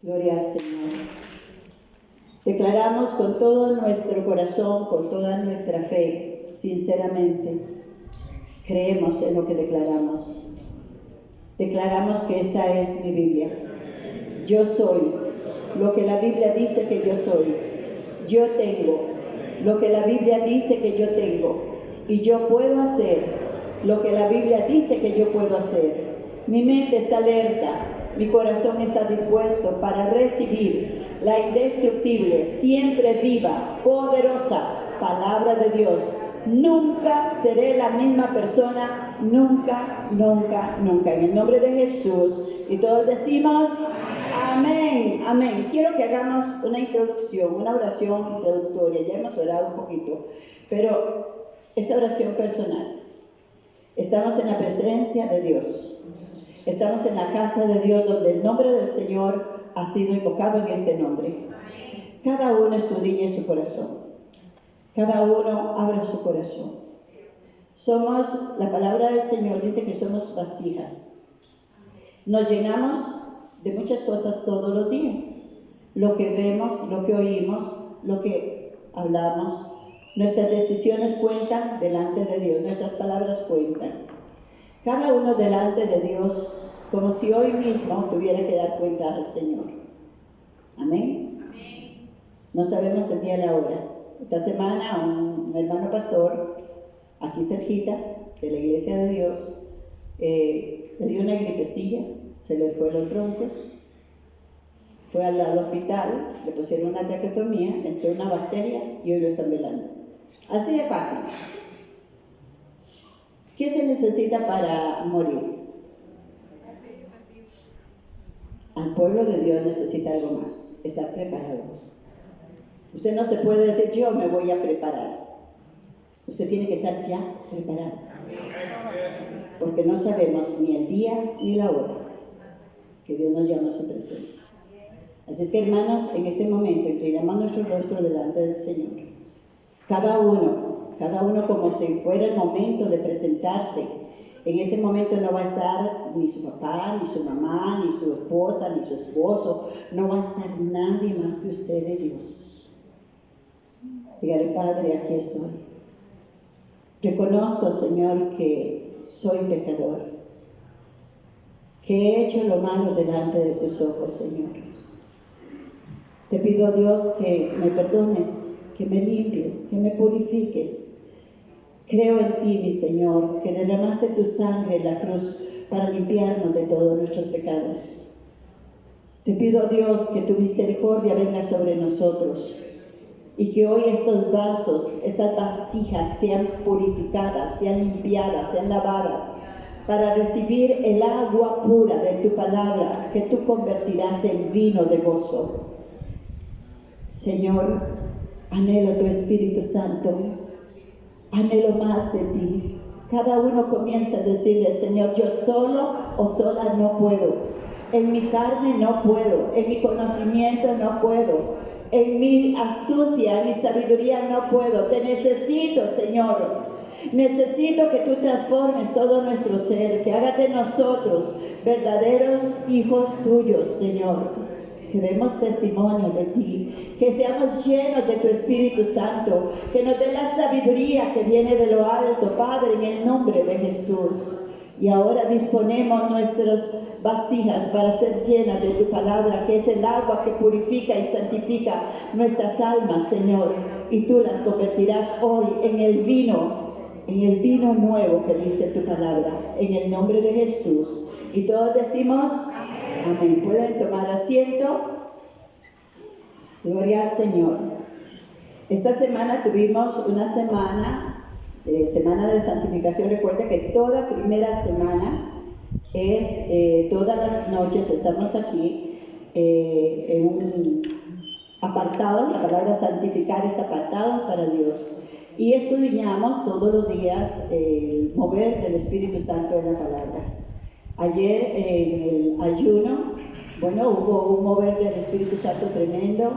Gloria al Señor. Declaramos con todo nuestro corazón, con toda nuestra fe, sinceramente, creemos en lo que declaramos. Declaramos que esta es mi Biblia. Yo soy lo que la Biblia dice que yo soy. Yo tengo lo que la Biblia dice que yo tengo. Y yo puedo hacer lo que la Biblia dice que yo puedo hacer. Mi mente está alerta, mi corazón está dispuesto para recibir la indestructible, siempre viva, poderosa palabra de Dios. Nunca seré la misma persona, nunca, nunca, nunca. En el nombre de Jesús. Y todos decimos amén, amén. Quiero que hagamos una introducción, una oración introductoria. Ya hemos orado un poquito, pero esta oración personal. Estamos en la presencia de Dios. Estamos en la casa de Dios, donde el nombre del Señor ha sido invocado en este nombre. Cada uno escudriñe su corazón. Cada uno abra su corazón. La palabra del Señor dice que somos vasijas. Nos llenamos de muchas cosas todos los días. Lo que vemos, lo que oímos, lo que hablamos. Nuestras decisiones cuentan delante de Dios. Nuestras palabras cuentan. Cada uno delante de Dios, como si hoy mismo tuviera que dar cuenta al Señor. Amén. Amén. No sabemos el día y la hora. Esta semana un hermano pastor, aquí cerquita, de la iglesia de Dios, le dio una gripecilla, se le fue los broncos, fue al hospital, le pusieron una traqueotomía, entró una bacteria y hoy lo están velando. Así de fácil. ¿Qué se necesita para morir? Al pueblo de Dios necesita algo más, estar preparado. Usted no se puede decir, yo me voy a preparar. Usted tiene que estar ya preparado. Porque no sabemos ni el día ni la hora que Dios nos llama a su presencia. Así es que, hermanos, en este momento inclinamos nuestro rostro delante del Señor. Cada uno como si fuera el momento de presentarse. En ese momento no va a estar ni su papá, ni su mamá, ni su esposa, ni su esposo. No va a estar nadie más que usted de Dios. Dígale, Padre, aquí estoy. Reconozco, Señor, que soy pecador, que he hecho lo malo delante de tus ojos, Señor. Te pido, Dios, que me perdones, que me limpies, que me purifiques. Creo en ti, mi Señor, que derramaste tu sangre en la cruz para limpiarnos de todos nuestros pecados. Te pido, Dios, que tu misericordia venga sobre nosotros y que hoy estos vasos, estas vasijas sean purificadas, sean limpiadas, sean lavadas para recibir el agua pura de tu palabra que tú convertirás en vino de gozo. Señor, anhelo tu Espíritu Santo, anhelo más de ti. Cada uno comienza a decirle, Señor, yo solo o sola no puedo. En mi carne no puedo, en mi conocimiento no puedo, en mi astucia, en mi sabiduría no puedo. Te necesito, Señor. Necesito que tú transformes todo nuestro ser, que hagas de nosotros verdaderos hijos tuyos, Señor. Que demos testimonio de ti, que seamos llenos de tu Espíritu Santo, que nos dé la sabiduría que viene de lo alto, Padre, en el nombre de Jesús. Y ahora disponemos nuestras vasijas para ser llenas de tu palabra, que es el agua que purifica y santifica nuestras almas, Señor. Y tú las convertirás hoy en el vino nuevo que dice tu palabra, en el nombre de Jesús. Y todos decimos amén. Pueden tomar asiento. Gloria al Señor. Esta semana tuvimos una semana de santificación. Recuerda que toda primera semana es todas las noches estamos aquí en un apartado. La palabra santificar es apartado para Dios. Y escudriñamos todos los días el mover del Espíritu Santo en la palabra. Ayer en el ayuno, hubo un mover del Espíritu Santo tremendo,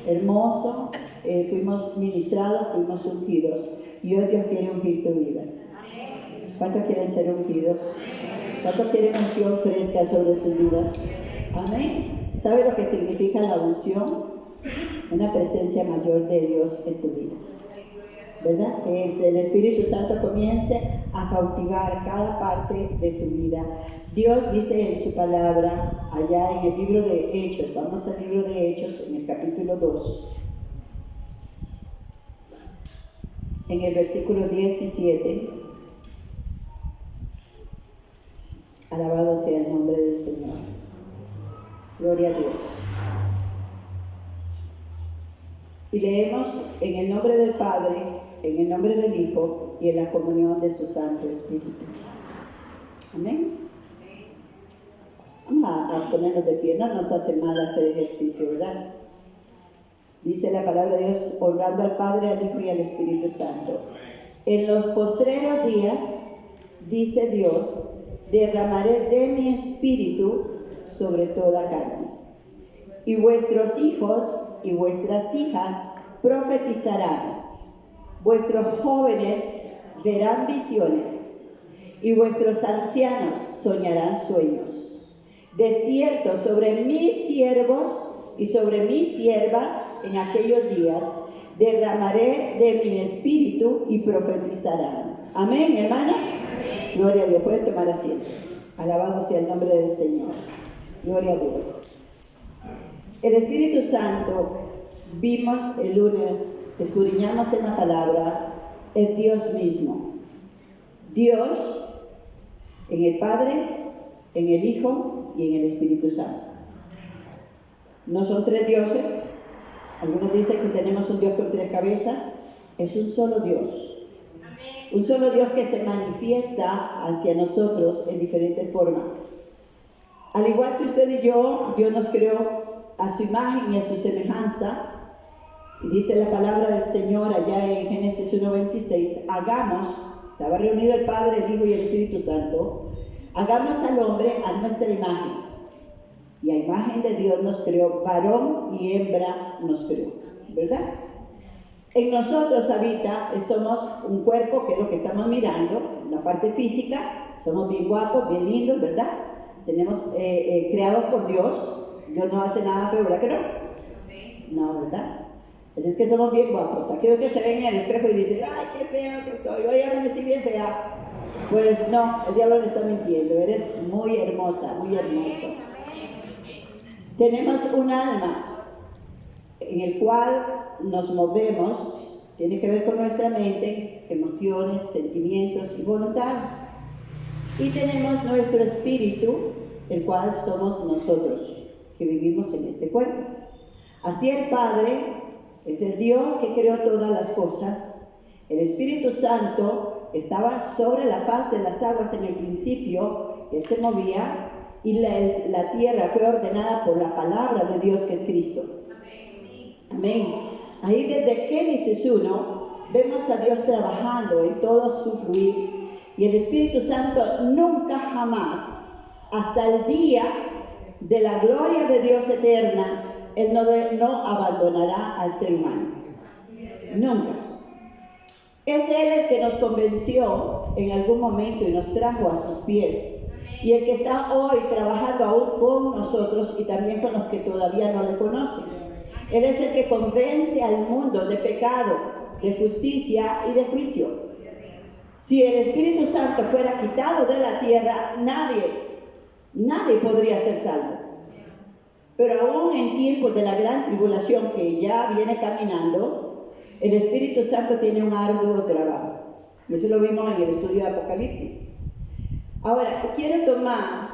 hermoso. Fuimos ministrados, fuimos ungidos. Y hoy Dios quiere ungir tu vida. ¿Cuántos quieren ser ungidos? ¿Cuántos quieren unción fresca sobre sus vidas? Amén. ¿Sabe lo que significa la unción? Una presencia mayor de Dios en tu vida, ¿verdad? Que el Espíritu Santo comience a cautivar cada parte de tu vida. Dios dice en su palabra, allá en el libro de Hechos, vamos al libro de Hechos, en el capítulo 2, en el versículo 17, alabado sea el nombre del Señor. Gloria a Dios. Y leemos en el nombre del Padre, en el nombre del Hijo y en la comunión de su Santo Espíritu. Amén. Vamos a ponernos de pie, no nos hace mal hacer ejercicio, ¿verdad? Dice la palabra de Dios, honrando al Padre, al Hijo y al Espíritu Santo. En los postreros días, dice Dios, derramaré de mi espíritu sobre toda carne. Y vuestros hijos y vuestras hijas profetizarán. Vuestros jóvenes verán visiones y vuestros ancianos soñarán sueños. De cierto, sobre mis siervos y sobre mis siervas en aquellos días derramaré de mi espíritu y profetizarán. Amén, hermanos. Amén. Gloria a Dios. Pueden tomar asiento. Alabado sea el nombre del Señor. Gloria a Dios. El Espíritu Santo, vimos el lunes, escudriñamos en la palabra, es Dios mismo. Dios en el Padre, en el Hijo y en el Espíritu Santo. No son tres dioses. Algunos dicen que tenemos un Dios con tres cabezas. Es un solo Dios. Un solo Dios que se manifiesta hacia nosotros en diferentes formas. Al igual que usted y yo, Dios nos creó a su imagen y a su semejanza. Y dice la palabra del Señor allá en Génesis 1:26, estaba reunido el Padre, el Hijo y el Espíritu Santo, hagamos al hombre a nuestra imagen. Y a imagen de Dios nos creó, varón y hembra nos creó, ¿verdad? En nosotros habita, somos un cuerpo, que es lo que estamos mirando, la parte física, somos bien guapos, bien lindos, ¿verdad? Tenemos creados por Dios. Dios no hace nada feo, ¿verdad que no? No, ¿verdad? Así es que somos bien guapos. Aquellos que se ven en el espejo y dicen, ¡ay, qué feo que estoy! Hoy amanecí bien fea. Pues no, el diablo le está mintiendo. Eres muy hermosa, muy hermoso. Tenemos un alma en el cual nos movemos. Tiene que ver con nuestra mente, emociones, sentimientos y voluntad. Y tenemos nuestro espíritu, el cual somos nosotros, que vivimos en este cuerpo. Así el Padre es el Dios que creó todas las cosas. El Espíritu Santo estaba sobre la faz de las aguas en el principio, que se movía, y la tierra fue ordenada por la palabra de Dios, que es Cristo. Amén. Ahí desde Génesis 1 vemos a Dios trabajando en todo su fluir, y el Espíritu Santo nunca jamás, hasta el día de la gloria de Dios eterna, Él no abandonará al ser humano. Nunca. Es Él el que nos convenció en algún momento y nos trajo a sus pies. Y el que está hoy trabajando aún con nosotros y también con los que todavía no le conocen. Él es el que convence al mundo de pecado, de justicia y de juicio. Si el Espíritu Santo fuera quitado de la tierra, nadie podría ser salvo. Pero aún en tiempos de la gran tribulación que ya viene caminando, el Espíritu Santo tiene un arduo trabajo. Y eso lo vimos en el estudio de Apocalipsis. Ahora, quiero tomar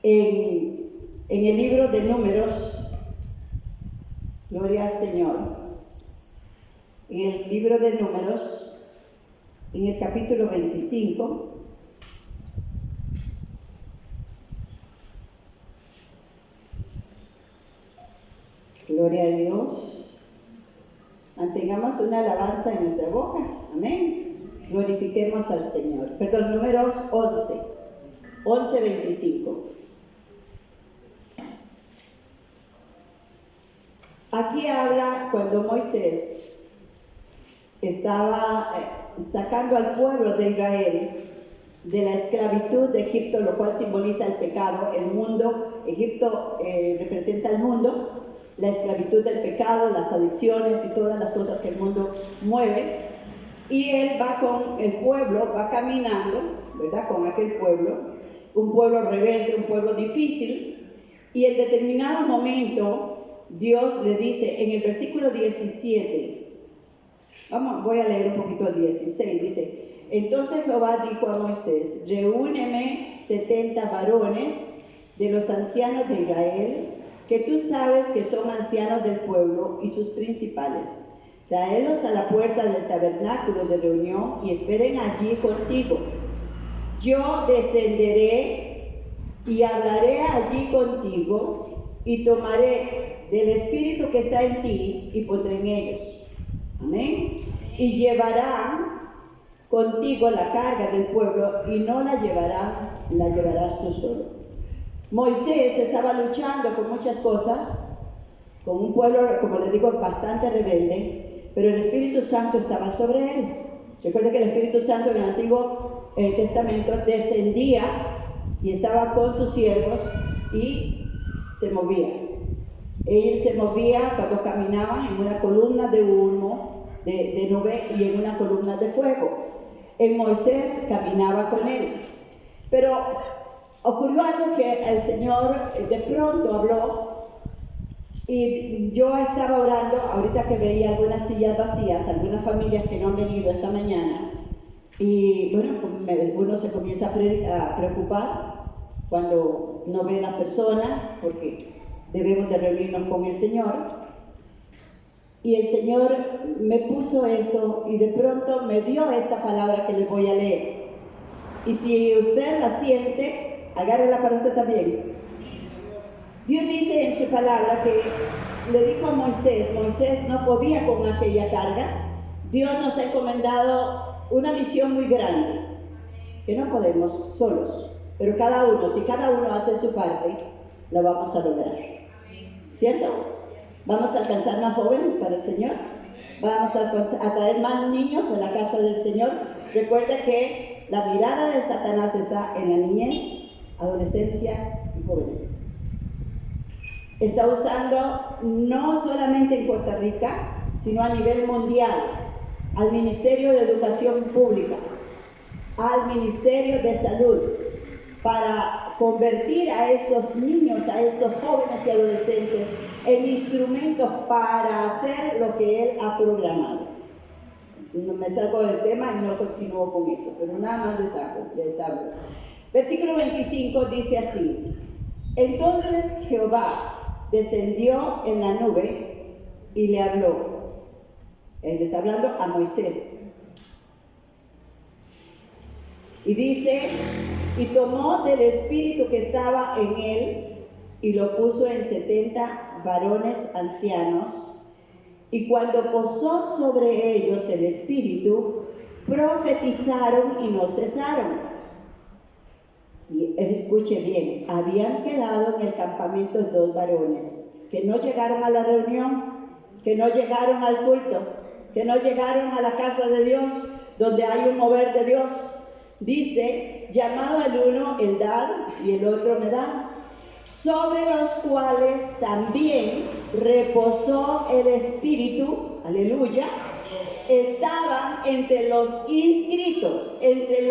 en el libro de Números, gloria al Señor, en el libro de Números, en el capítulo 25, gloria a Dios. Mantengamos una alabanza en nuestra boca. Amén. Glorifiquemos al Señor. Perdón, Números 11:25. Aquí habla cuando Moisés estaba sacando al pueblo de Israel de la esclavitud de Egipto, lo cual simboliza el pecado, el mundo. Egipto representa el mundo, la esclavitud del pecado, las adicciones y todas las cosas que el mundo mueve. Y él va con el pueblo, va caminando, ¿verdad? Con aquel pueblo, un pueblo rebelde, un pueblo difícil. Y en determinado momento, Dios le dice, en el versículo 17, voy a leer un poquito el 16, dice: entonces Jehová dijo a Moisés: reúneme 70 varones de los ancianos de Israel, que tú sabes que son ancianos del pueblo y sus principales. Tráelos a la puerta del tabernáculo de reunión y esperen allí contigo. Yo descenderé y hablaré allí contigo y tomaré del espíritu que está en ti y pondré en ellos. Amén. Y llevarán contigo la carga del pueblo y no la llevarás tú solo. Moisés estaba luchando con muchas cosas, con un pueblo, como les digo, bastante rebelde, pero el Espíritu Santo estaba sobre él. Recuerda que el Espíritu Santo en el Antiguo Testamento descendía y estaba con sus siervos y se movía. Él se movía cuando caminaba en una columna de humo, de nube, y en una columna de fuego. En Moisés caminaba con él. Pero ocurrió algo que el Señor de pronto habló. Y yo estaba orando, ahorita que veía algunas sillas vacías, algunas familias que no han venido esta mañana, y bueno, uno se comienza a preocupar cuando no ve las personas, porque debemos de reunirnos con el Señor. Y el Señor me puso esto y de pronto me dio esta palabra que les voy a leer. Y si usted la siente, agárrela para usted también. Dios dice en su palabra que le dijo a Moisés no podía con aquella carga. Dios nos ha encomendado una misión muy grande, que no podemos solos, pero si cada uno hace su parte, la vamos a lograr. ¿Cierto? Vamos a alcanzar más jóvenes para el Señor, vamos a traer más niños a la casa del Señor. Recuerda que la mirada de Satanás está en la niñez, adolescencia y jóvenes. Está usando no solamente en Costa Rica, sino a nivel mundial, al Ministerio de Educación Pública, al Ministerio de Salud, para convertir a estos niños, a estos jóvenes y adolescentes en instrumentos para hacer lo que Él ha programado. No me salgo del tema y no continúo con eso, pero nada más les hablo. Versículo 25 dice así: entonces Jehová descendió en la nube y le habló. Él está hablando a Moisés. Y dice: y tomó del espíritu que estaba en él y lo puso en 70 varones ancianos. Y cuando posó sobre ellos el espíritu, profetizaron y no cesaron. Y escuche bien, habían quedado en el campamento 2 varones que no llegaron a la reunión, que no llegaron al culto, que no llegaron a la casa de Dios, donde hay un mover de Dios. Dice: llamado el uno Eldad y el otro Medad, sobre los cuales también reposó el Espíritu, aleluya. Estaban entre los inscritos, entre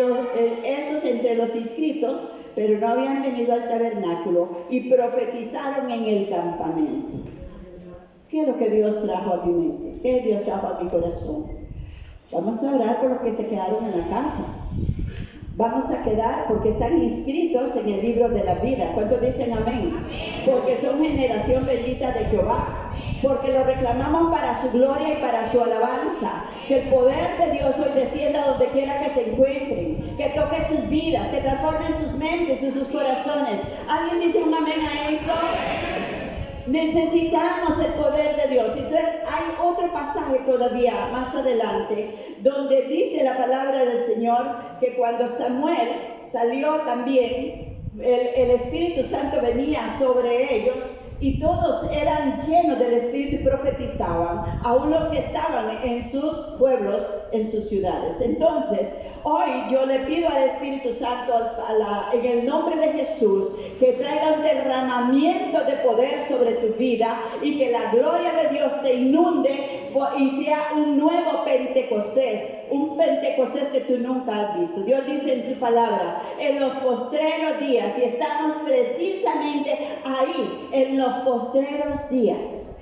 los inscritos, pero no habían venido al tabernáculo, y profetizaron en el campamento. ¿Qué es lo que Dios trajo a mi mente? ¿Qué Dios trajo a mi corazón? Vamos a orar por los que se quedaron en la casa. Vamos a quedar porque están inscritos en el libro de la vida. ¿Cuántos dicen amén? Porque son generación bendita de Jehová. Porque lo reclamamos para su gloria y para su alabanza. Que el poder de Dios hoy descienda donde quiera que se encuentren, que toque sus vidas, que transforme sus mentes y sus corazones. ¿Alguien dice un amén a esto? Necesitamos el poder de Dios. Entonces hay otro pasaje todavía más adelante donde dice la palabra del Señor que cuando Samuel salió también, el Espíritu Santo venía sobre ellos y todos eran llenos del Espíritu y profetizaban, aún los que estaban en sus pueblos, en sus ciudades. Entonces, hoy yo le pido al Espíritu Santo, en el nombre de Jesús, que traiga un derramamiento de poder sobre tu vida y que la gloria de Dios te inunde y sea un nuevo Pentecostés, un Pentecostés que tú nunca has visto. Dios dice en su palabra, en los postreros días, y estamos precisamente ahí, en los postreros días,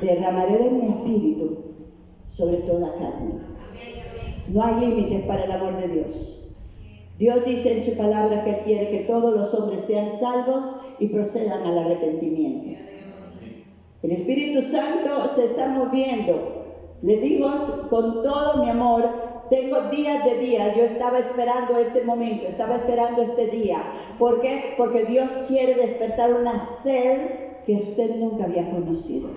derramaré de mi espíritu sobre toda carne. No hay límites para el amor de Dios. Dios dice en su palabra que Él quiere que todos los hombres sean salvos y procedan al arrepentimiento. El Espíritu Santo se está moviendo. Le digo con todo mi amor, tengo días de días. Yo estaba esperando este momento, estaba esperando este día. ¿Por qué? Porque Dios quiere despertar una sed que usted nunca había conocido.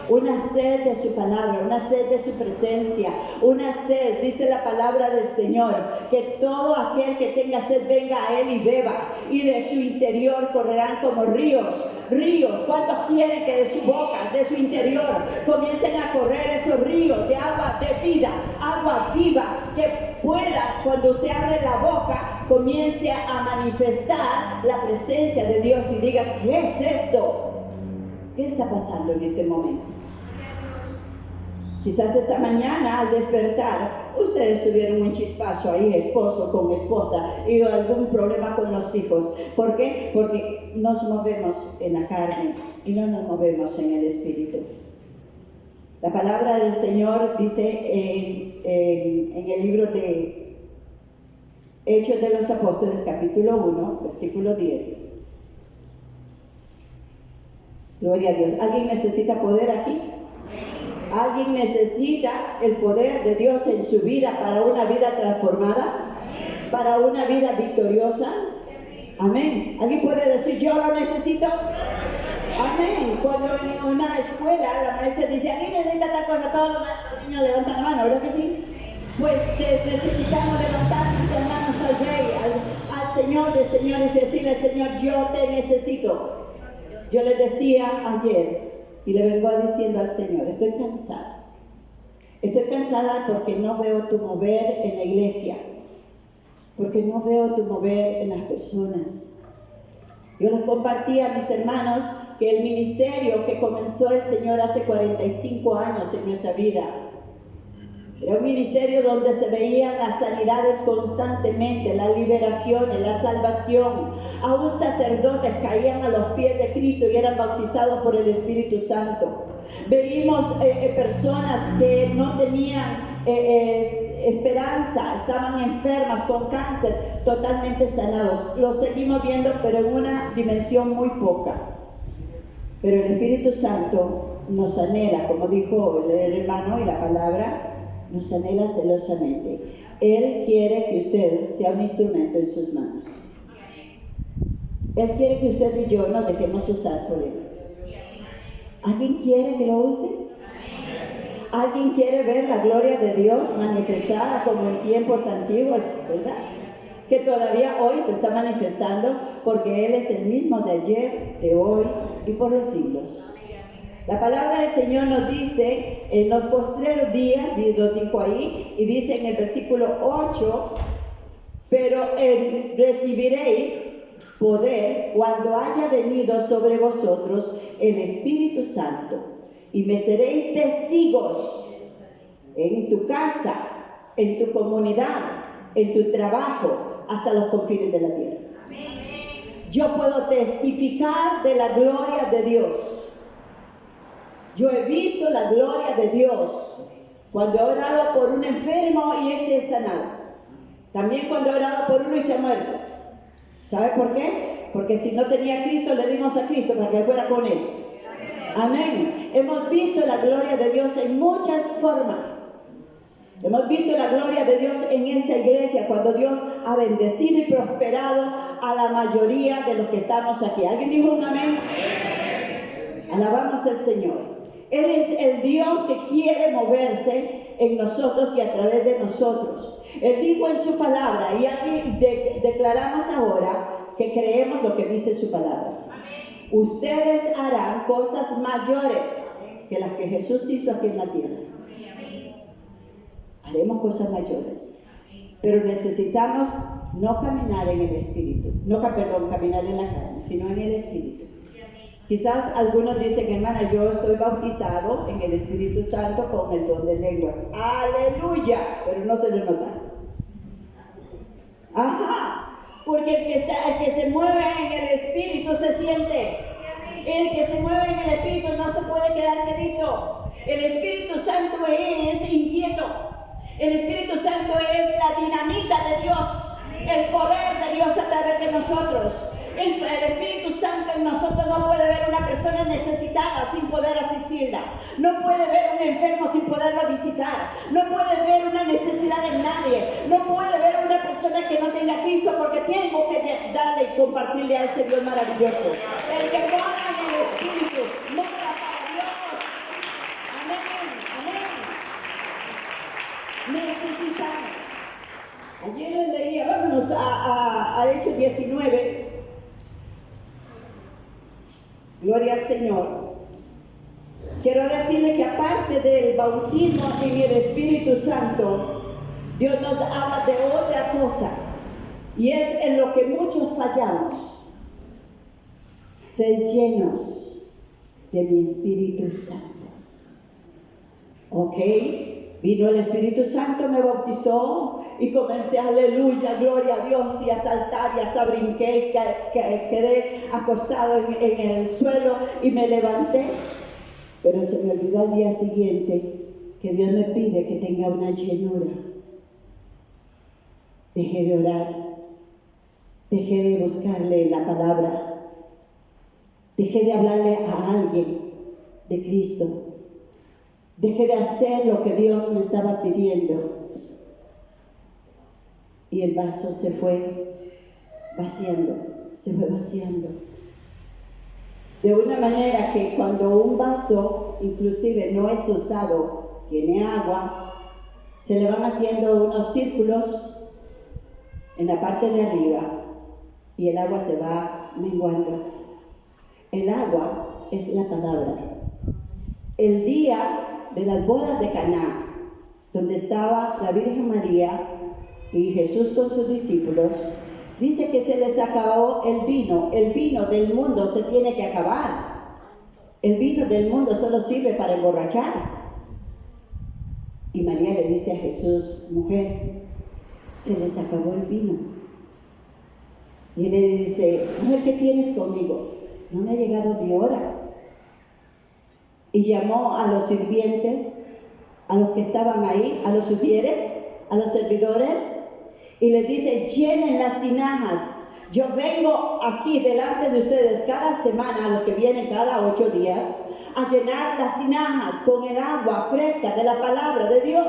Una sed de su palabra, una sed de su presencia, una sed, dice la palabra del Señor, que todo aquel que tenga sed venga a Él y beba, y de su interior correrán como ríos. ¿Cuántos quieren que de su boca, de su interior, comiencen a correr esos ríos de agua de vida, agua viva, que pueda, cuando usted abre la boca, comience a manifestar la presencia de Dios y diga, ¿qué es esto? ¿Qué está pasando en este momento? Quizás esta mañana al despertar, ustedes tuvieron un chispazo ahí, esposo con esposa, y algún problema con los hijos. ¿Por qué? Porque nos movemos en la carne y no nos movemos en el Espíritu. La palabra del Señor dice en el libro de Hechos de los Apóstoles, capítulo 1, versículo 10. Gloria a Dios. ¿Alguien necesita poder aquí? ¿Alguien necesita el poder de Dios en su vida para una vida transformada? ¿Para una vida victoriosa? Amén. ¿Alguien puede decir, yo lo necesito? Amén. Cuando en una escuela la maestra dice, ¿alguien necesita tal cosa? Todos los niños levantan la mano, ¿verdad que sí? Pues necesitamos levantar nuestras manos al Rey, al Señor de señores, y decirle, Señor, yo te necesito. Yo le decía ayer, y le vengo diciendo al Señor, estoy cansada. Estoy cansada porque no veo tu mover en la iglesia, porque no veo tu mover en las personas. Yo les compartí a mis hermanos que el ministerio que comenzó el Señor hace 45 años en nuestra vida, era un ministerio donde se veían las sanidades constantemente, las liberaciones, la salvación. Aún sacerdotes caían a los pies de Cristo y eran bautizados por el Espíritu Santo. Veíamos personas que no tenían esperanza, estaban enfermas con cáncer, totalmente sanados. Lo seguimos viendo, pero en una dimensión muy poca. Pero el Espíritu Santo nos anhela, como dijo el hermano y la palabra, nos anhela celosamente. Él quiere que usted sea un instrumento en sus manos. Él quiere que usted y yo nos dejemos usar por Él. ¿Alguien quiere que lo use? ¿Alguien quiere ver la gloria de Dios manifestada como en tiempos antiguos, verdad? Que todavía hoy se está manifestando, porque Él es el mismo de ayer, de hoy y por los siglos. La palabra del Señor nos dice en los postreros días, lo dijo ahí, y dice en el versículo 8, pero recibiréis poder cuando haya venido sobre vosotros el Espíritu Santo, y me seréis testigos en tu casa, en tu comunidad, en tu trabajo, hasta los confines de la tierra. Yo puedo testificar de la gloria de Dios. Yo he visto la gloria de Dios cuando he orado por un enfermo y este es sanado. También cuando he orado por uno y se ha muerto. ¿Sabe por qué? Porque si no tenía a Cristo, le dimos a Cristo para que fuera con Él. Amén. Hemos visto la gloria de Dios en muchas formas. Hemos visto la gloria de Dios en esta iglesia, cuando Dios ha bendecido y prosperado a la mayoría de los que estamos aquí. ¿Alguien dijo un amén? Alabamos al Señor. Él es el Dios que quiere moverse en nosotros y a través de nosotros. Él dijo en su palabra, y aquí declaramos ahora que creemos lo que dice su palabra. ustedes harán cosas mayores que las que Jesús hizo aquí en la tierra. Haremos cosas mayores. Pero necesitamos no caminar en el Espíritu, caminar en la carne, sino en el Espíritu. Quizás algunos dicen, hermana, yo estoy bautizado en el Espíritu Santo con el don de lenguas. ¡Aleluya! Pero no se le nota. Ajá, porque el que se mueve en el Espíritu se siente. El que se mueve en el Espíritu no se puede quedar quedito. El Espíritu Santo es inquieto. El Espíritu Santo es la dinamita de Dios, el poder de Dios a través de nosotros. El Espíritu Santo en nosotros no puede ver una persona necesitada sin poder asistirla. No puede ver un enfermo sin poderlo visitar. No puede ver una necesidad en nadie. No puede ver una persona que no tenga a Cristo, porque tengo que darle y compartirle a ese Dios maravilloso. El que mora en el Espíritu mora para Dios. Amén, amén. Necesitamos. Ayer les leía, vámonos a Hechos 19. Gloria al Señor. Quiero decirle que aparte del bautismo en el Espíritu Santo, Dios nos habla de otra cosa, y es en lo que muchos fallamos: ser llenos de mi Espíritu Santo. ¿Ok? Vino el Espíritu Santo, me bautizó y comencé, aleluya, gloria a Dios, y a saltar, y hasta brinqué, quedé acostado en el suelo y me levanté. Pero se me olvidó al día siguiente que Dios me pide que tenga una llenura. Dejé de orar, dejé de buscarle la palabra, dejé de hablarle a alguien de Cristo. Dejé de hacer lo que Dios me estaba pidiendo, y el vaso se fue vaciando. De una manera que cuando un vaso inclusive no es usado, tiene agua, se le van haciendo unos círculos en la parte de arriba y el agua se va menguando. El agua es la palabra. El día de las bodas de Caná, donde estaba la Virgen María y Jesús con sus discípulos, dice que se les acabó el vino. El vino del mundo se tiene que acabar. El vino del mundo solo sirve para emborrachar. Y María le dice a Jesús: mujer, se les acabó el vino. Y él le dice: mujer, ¿qué tienes conmigo? No me ha llegado mi hora. Y llamó a los sirvientes, a los que estaban ahí, a los sugieres, a los servidores, y les dice: llenen las tinajas. Yo vengo aquí delante de ustedes cada semana, a los que vienen cada 8 días, a llenar las tinajas con el agua fresca de la palabra de Dios.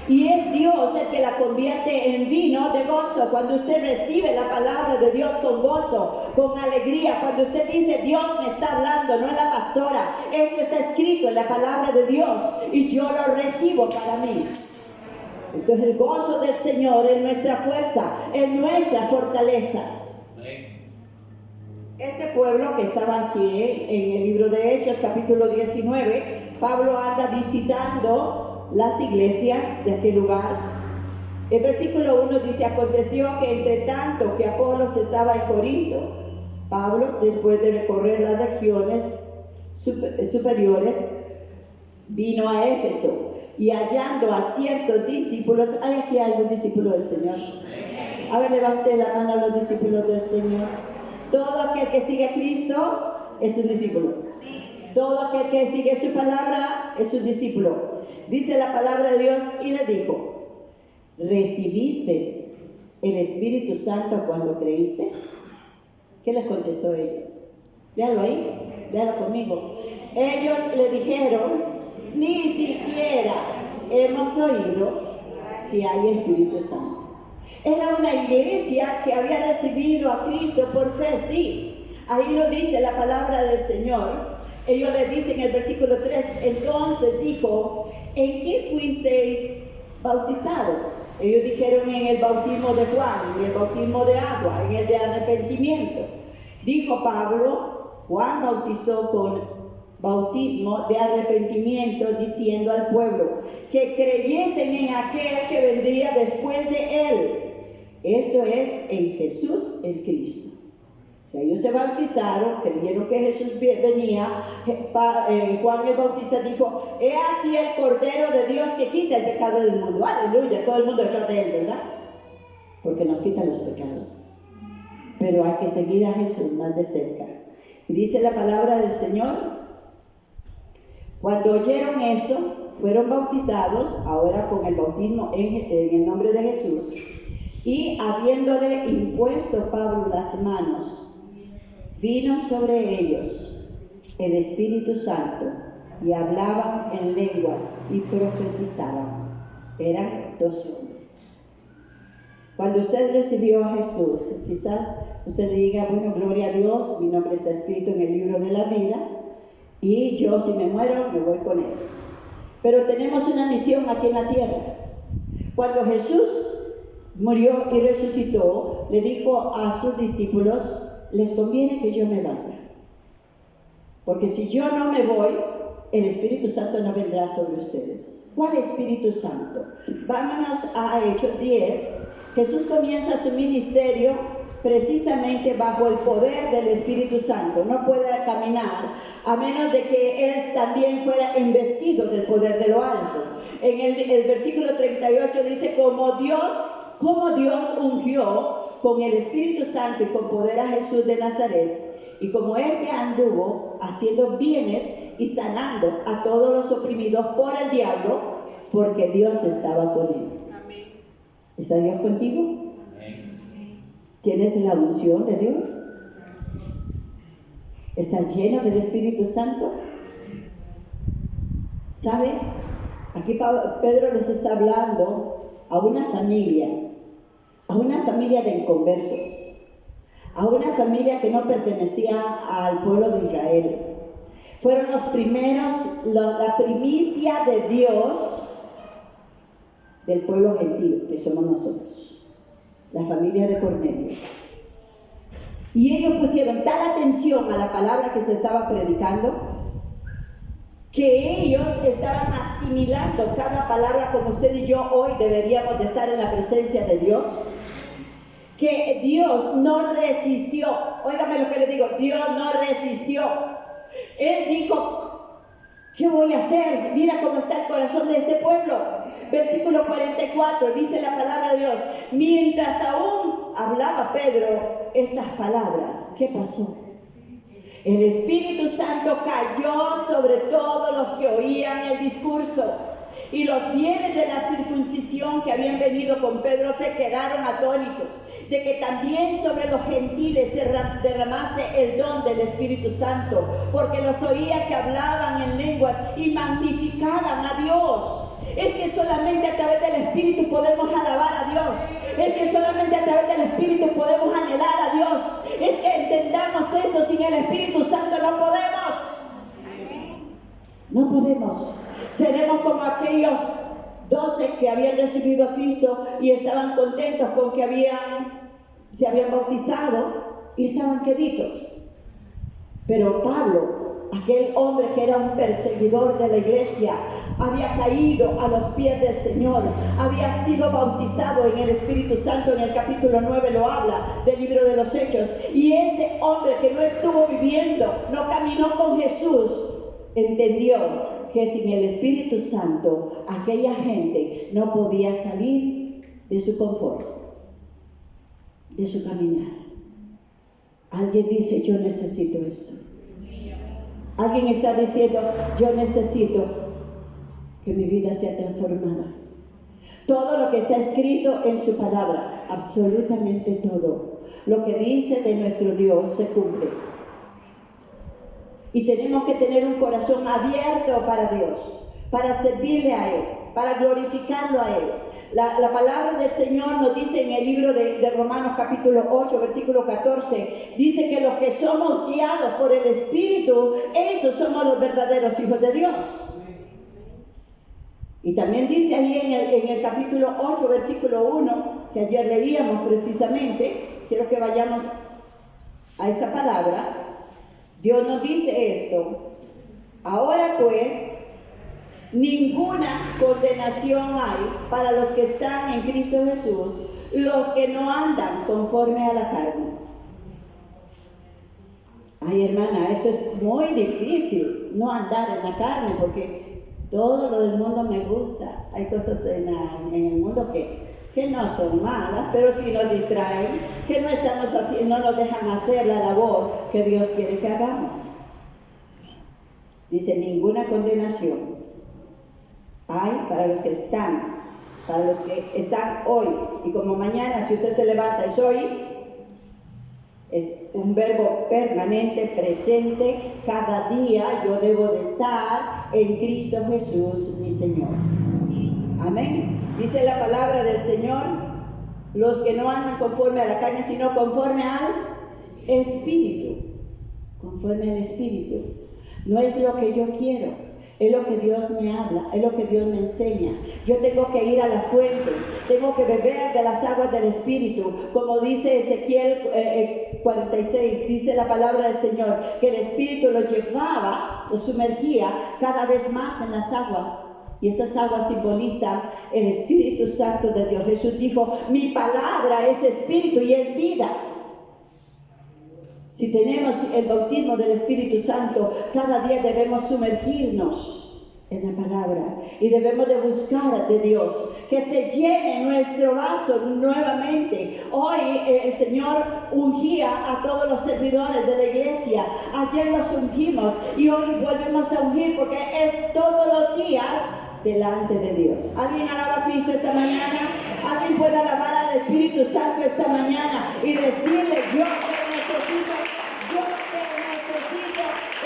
Y es Dios el que la convierte en vino de gozo. Cuando usted recibe la palabra de Dios con gozo, con alegría, cuando usted dice: Dios me está hablando, no es la pastora, esto está escrito en la palabra de Dios y yo lo recibo para mí. Entonces el gozo del Señor es nuestra fuerza, es nuestra fortaleza. Este pueblo que estaba aquí en el libro de Hechos, capítulo 19, Pablo anda visitando las iglesias de aquel lugar. El versículo 1 dice: aconteció que entre tanto que Apolos estaba en Corinto, Pablo, después de recorrer las regiones superiores, vino a Éfeso, y hallando a ciertos discípulos. ¿Hay aquí algún discípulo del Señor? A ver, levante la mano a los discípulos del Señor. Todo aquel que sigue a Cristo es un discípulo. Todo aquel que sigue su palabra es un discípulo. Dice la palabra de Dios: y le dijo: ¿recibiste el Espíritu Santo cuando creíste? ¿Qué les contestó ellos? Léalo ahí, léalo conmigo. Ellos le dijeron: ni siquiera hemos oído si hay Espíritu Santo. Era una iglesia que había recibido a Cristo por fe, sí. Ahí lo dice la palabra del Señor. Ellos le dicen en el versículo 3, entonces dijo: ¿en qué fuisteis bautizados? Ellos dijeron: en el bautismo de Juan, en el bautismo de agua, en el de arrepentimiento. Dijo Pablo, Juan bautizó con bautismo de arrepentimiento, diciendo al pueblo que creyesen en aquel que vendría después de él, esto es, en Jesús el Cristo. O sea, ellos se bautizaron, creyeron que Jesús venía. Juan el Bautista dijo, he aquí el Cordero de Dios que quita el pecado del mundo. Aleluya, todo el mundo detrás de él, ¿verdad? Porque nos quita los pecados. Pero hay que seguir a Jesús más de cerca. Y dice la palabra del Señor, cuando oyeron eso, fueron bautizados, ahora con el bautismo en el nombre de Jesús, y habiéndole impuesto Pablo las manos, vino sobre ellos el Espíritu Santo, y hablaban en lenguas y profetizaban. Eran 12 hombres. Cuando usted recibió a Jesús, quizás usted diga, bueno, gloria a Dios, mi nombre está escrito en el libro de la vida, y yo si me muero, me voy con él. Pero tenemos una misión aquí en la tierra. Cuando Jesús murió y resucitó, le dijo a sus discípulos, les conviene que yo me vaya, porque si yo no me voy, el Espíritu Santo no vendrá sobre ustedes. ¿Cuál Espíritu Santo? Vámonos a Hechos 10. Jesús comienza su ministerio precisamente bajo el poder del Espíritu Santo. No puede caminar a menos de que él también fuera investido del poder de lo alto. En el versículo 38 dice, como Dios ungió con el Espíritu Santo y con poder a Jesús de Nazaret, y como éste anduvo haciendo bienes y sanando a todos los oprimidos por el diablo, porque Dios estaba con él. ¿Está Dios contigo? ¿Tienes la unción de Dios? ¿Estás lleno del Espíritu Santo? ¿Sabe? Aquí Pedro les está hablando a una familia de inconversos, a una familia que no pertenecía al pueblo de Israel. Fueron los primeros, la primicia de Dios del pueblo gentil, que somos nosotros, la familia de Cornelio. Y ellos pusieron tal atención a la palabra que se estaba predicando, que ellos estaban asimilando cada palabra como usted y yo hoy deberíamos de estar en la presencia de Dios, que Dios no resistió. Óigame lo que le digo, Dios no resistió. Él dijo, ¿qué voy a hacer? Mira cómo está el corazón de este pueblo. Versículo 44, dice la palabra de Dios, mientras aún hablaba Pedro estas palabras, ¿qué pasó? El Espíritu Santo cayó sobre todos los que oían el discurso, y los fieles de la circuncisión que habían venido con Pedro se quedaron atónitos de que también sobre los gentiles se derramase el don del Espíritu Santo, porque los oía que hablaban en lenguas y magnificaban a Dios. Es que solamente a través del Espíritu podemos alabar a Dios. Es que solamente a través del Espíritu podemos anhelar a Dios. Es que entendamos esto, sin el Espíritu Santo no podemos. No podemos. Seremos como aquellos 12 que habían recibido a Cristo y estaban contentos con que se habían bautizado y estaban queditos. Pero Pablo, aquel hombre que era un perseguidor de la iglesia, había caído a los pies del Señor, había sido bautizado en el Espíritu Santo. En el capítulo 9 lo habla del libro de los Hechos. Y ese hombre que no estuvo viviendo, no caminó con Jesús, entendió que sin el Espíritu Santo aquella gente no podía salir de su confort, de su caminar. Alguien dice, yo necesito esto. Alguien está diciendo, yo necesito que mi vida sea transformada. Todo lo que está escrito en su palabra, absolutamente todo lo que dice de nuestro Dios se cumple. Y tenemos que tener un corazón abierto para Dios, para servirle a Él, para glorificarlo a Él. La palabra del Señor nos dice en el libro de Romanos capítulo 8, versículo 14, dice que los que somos guiados por el Espíritu, esos somos los verdaderos hijos de Dios. Y también dice ahí en el capítulo 8, versículo 1, que ayer leíamos precisamente, quiero que vayamos a esta palabra, Dios nos dice esto: ahora pues, ninguna condenación hay para los que están en Cristo Jesús, los que no andan conforme a la carne. Ay, hermana, eso es muy difícil, no andar en la carne, porque todo lo del mundo me gusta. Hay cosas en el mundo que no son malas, pero sí nos distraen, que no estamos haciendo, no nos dejan hacer la labor que Dios quiere que hagamos. Dice, ninguna condenación hay para los que están hoy. Y como mañana, si usted se levanta, es hoy. Es un verbo permanente, presente. Cada día yo debo de estar en Cristo Jesús, mi Señor. Amén. Dice la palabra del Señor: los que no andan conforme a la carne, sino conforme al Espíritu. Conforme al Espíritu. No es lo que yo quiero, es lo que Dios me habla, es lo que Dios me enseña. Yo tengo que ir a la fuente, tengo que beber de las aguas del Espíritu. Como dice Ezequiel 46, dice la palabra del Señor, que el Espíritu lo llevaba, lo sumergía cada vez más en las aguas. Y esas aguas simbolizan el Espíritu Santo de Dios. Jesús dijo, mi palabra es Espíritu y es vida. Si tenemos el bautismo del Espíritu Santo, cada día debemos sumergirnos en la palabra y debemos de buscar de Dios que se llene nuestro vaso nuevamente. Hoy el Señor ungía a todos los servidores de la iglesia. Ayer los ungimos y hoy volvemos a ungir, porque es todos los días delante de Dios. ¿Alguien alaba a Cristo esta mañana? ¿Alguien puede alabar al Espíritu Santo esta mañana y decirle, yo te necesito,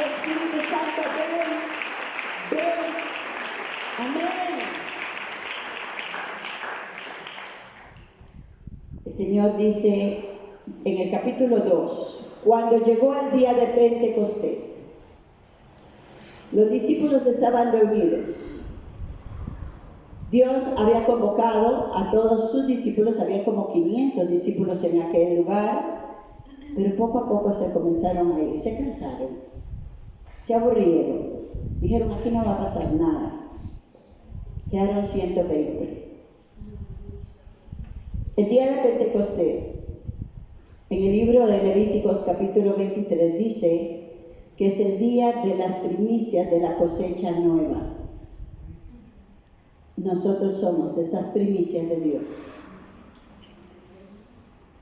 Espíritu Santo, ven? Amén. El Señor dice en el capítulo 2, cuando llegó el día de Pentecostés, los discípulos estaban reunidos. Dios había convocado a todos sus discípulos, había como 500 discípulos en aquel lugar, pero poco a poco se comenzaron a ir, se cansaron, se aburrieron, dijeron, aquí no va a pasar nada. Quedaron 120. El día de Pentecostés, en el libro de Levíticos capítulo 23 dice que es el día de las primicias de la cosecha nueva. Nosotros somos esas primicias de Dios.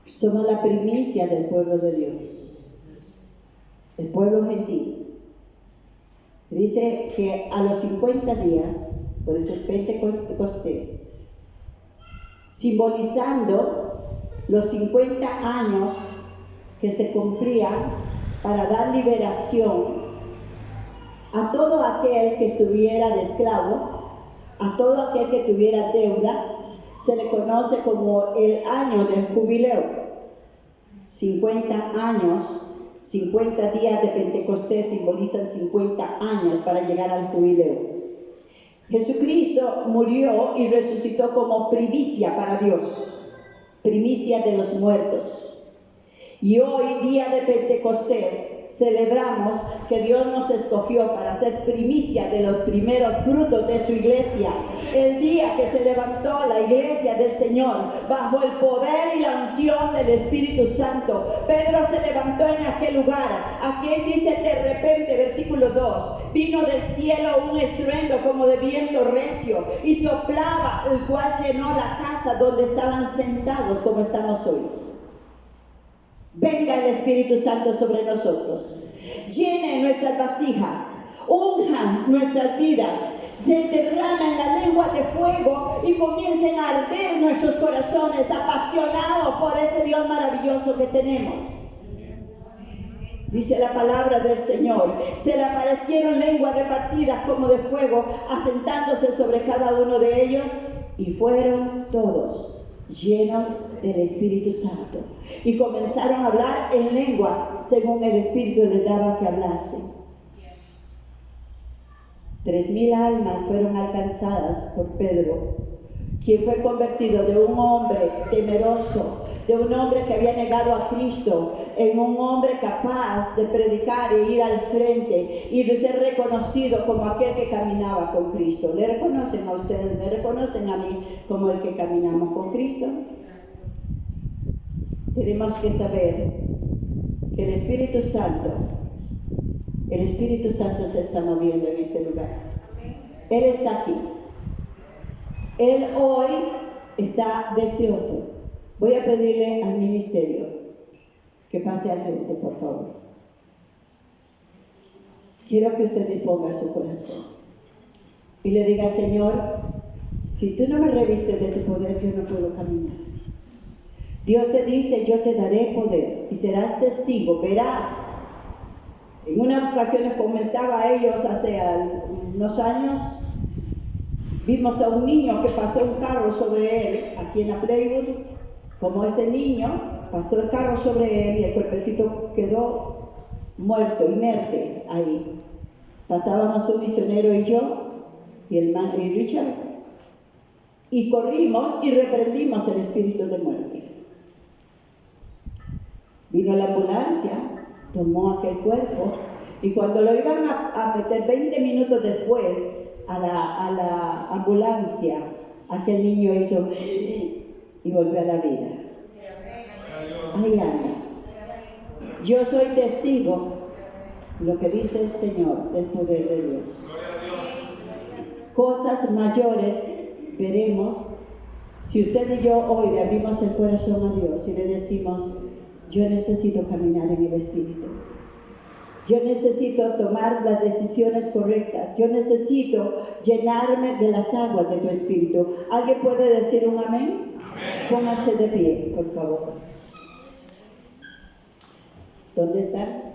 Somos la primicia del pueblo de Dios, el pueblo gentil. Dice que a los 50 días, por eso es Pentecostés, simbolizando los 50 años que se cumplían para dar liberación a todo aquel que estuviera de esclavo, a todo aquel que tuviera deuda. Se le conoce como el año del jubileo. 50 años, 50 días de Pentecostés simbolizan 50 años para llegar al jubileo. Jesucristo murió y resucitó como primicia para Dios, primicia de los muertos. Y hoy, día de Pentecostés, celebramos que Dios nos escogió para ser primicia de los primeros frutos de su iglesia. El día que se levantó la iglesia del Señor bajo el poder y la unción del Espíritu Santo, Pedro se levantó en aquel lugar. Aquí dice de repente, versículo 2, vino del cielo un estruendo como de viento recio y soplaba, el cual llenó la casa donde estaban sentados, como estamos hoy. Venga el Espíritu Santo sobre nosotros, llene nuestras vasijas, unja nuestras vidas, se derramen la lengua de fuego y comiencen a arder nuestros corazones, apasionados por ese Dios maravilloso que tenemos. Dice la palabra del Señor, se le aparecieron lenguas repartidas como de fuego, asentándose sobre cada uno de ellos, y fueron todos llenos del Espíritu Santo y comenzaron a hablar en lenguas según el Espíritu les daba que hablasen. 3,000 almas fueron alcanzadas por Pedro, quien fue convertido de un hombre temeroso, de un hombre que había negado a Cristo, en un hombre capaz de predicar e ir al frente y de ser reconocido como aquel que caminaba con Cristo. ¿Le reconocen a ustedes? ¿Me reconocen a mí como el que caminamos con Cristo? Tenemos que saber que el Espíritu Santo se está moviendo en este lugar. Él está aquí. Él hoy está deseoso. Voy a pedirle al ministerio que pase al frente, por favor. Quiero que usted disponga su corazón y le diga: Señor, si tú no me revistes de tu poder, yo no puedo caminar. Dios te dice: yo te daré poder y serás testigo, verás. En una ocasión les comentaba a ellos hace unos años, vimos a un niño que pasó un carro sobre él, aquí en la Playwood. Como ese niño, pasó el carro sobre él y el cuerpecito quedó muerto, inerte ahí. Pasábamos un misionero y yo, y Richard, y corrimos y reprendimos el espíritu de muerte. Vino la ambulancia, tomó aquel cuerpo, y cuando lo iban a meter 20 minutos después a la ambulancia, aquel niño hizo y volvió a la vida. Ay, Ana, yo soy testigo lo que dice el Señor del poder de Dios. Cosas mayores veremos si usted y yo hoy le abrimos el corazón a Dios y le decimos: yo necesito caminar en el Espíritu. Yo necesito tomar las decisiones correctas. Yo necesito llenarme de las aguas de tu Espíritu. ¿Alguien puede decir un amén? Amén. Pónganse de pie, por favor. ¿Dónde están?